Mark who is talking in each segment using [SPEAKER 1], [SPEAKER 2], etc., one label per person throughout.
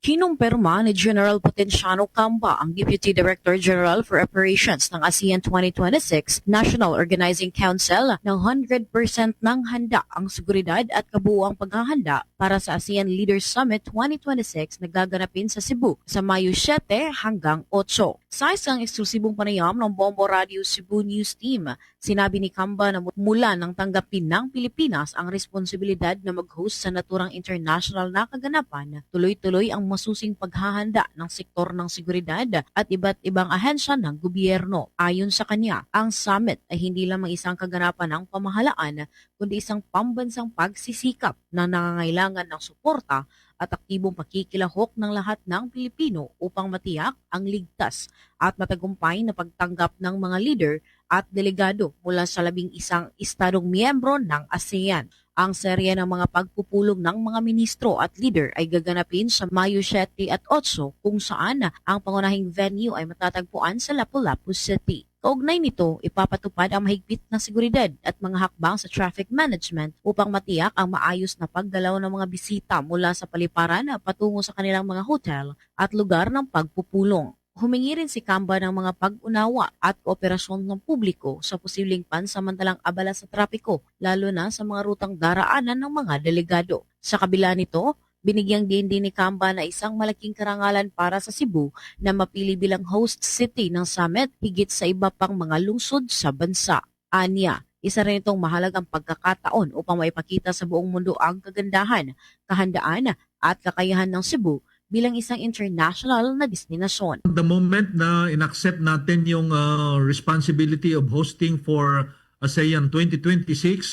[SPEAKER 1] Kinumpirma ni General Potenciano Camba, ang Deputy Director General for Operations ng ASEAN 2026 National Organizing Council na 100% ng handa ang seguridad at kabuuang paghahanda para sa ASEAN Leaders Summit 2026 na gaganapin sa Cebu sa Mayo 7 hanggang 8. Sa isang eksklusibong panayam ng Bombo Radio Cebu News Team, sinabi ni Camba na mula nang tanggapin ng Pilipinas ang responsibilidad na mag-host sa naturang international na kaganapan, tuloy-tuloy ang masusing paghahanda ng sektor ng seguridad at iba't ibang ahensya ng gobyerno. Ayon sa kanya, ang summit ay hindi lamang isang kaganapan ng pamahalaan, kundi isang pambansang pagsisikap na nangangailangan ng suporta at aktibong pakikilahok ng lahat ng Pilipino upang matiyak ang ligtas at matagumpay na pagtanggap ng mga leader at delegado mula sa 11 estadong miyembro ng ASEAN. Ang serye ng mga pagpupulong ng mga ministro at leader ay gaganapin sa Mayo 7 at 8 kung saan ang pangunahing venue ay matatagpuan sa Lapu-Lapu City. Kaugnay nito, ipapatupad ang mahigpit na seguridad at mga hakbang sa traffic management upang matiyak ang maayos na pagdalaw ng mga bisita mula sa paliparan patungo sa kanilang mga hotel at lugar ng pagpupulong. Humingi rin si Camba ng mga pag-unawa at kooperasyon ng publiko sa posibleng pansamantalang abala sa trapiko, lalo na sa mga rutang daraanan ng mga delegado. Sa kabila nito, binigyang din ni Camba na isang malaking karangalan para sa Cebu na mapili bilang host city ng summit higit sa iba pang mga lungsod sa bansa. Anya, isa rin itong mahalagang pagkakataon upang maipakita sa buong mundo ang kagandahan, kahandaan at kakayahan ng Cebu bilang isang international na destinasyon.
[SPEAKER 2] The moment na inaccept natin yung responsibility of hosting for ASEAN 2026,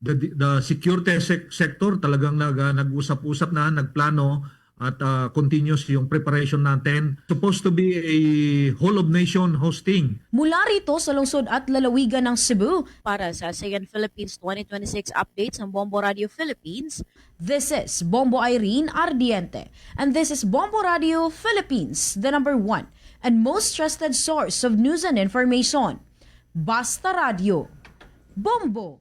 [SPEAKER 2] the security sector talagang nag-usap-usap na, nagplano at continuous yung preparation natin. Supposed to be a whole of nation hosting.
[SPEAKER 1] Mula rito sa lungsod at lalawigan ng Cebu, para sa ASEAN Philippines 2026 updates ng Bombo Radio Philippines, this is Bombo Irene Ardiente, and this is Bombo Radio Philippines, the #1 and most trusted source of news and information. Basta Radio. Bombo!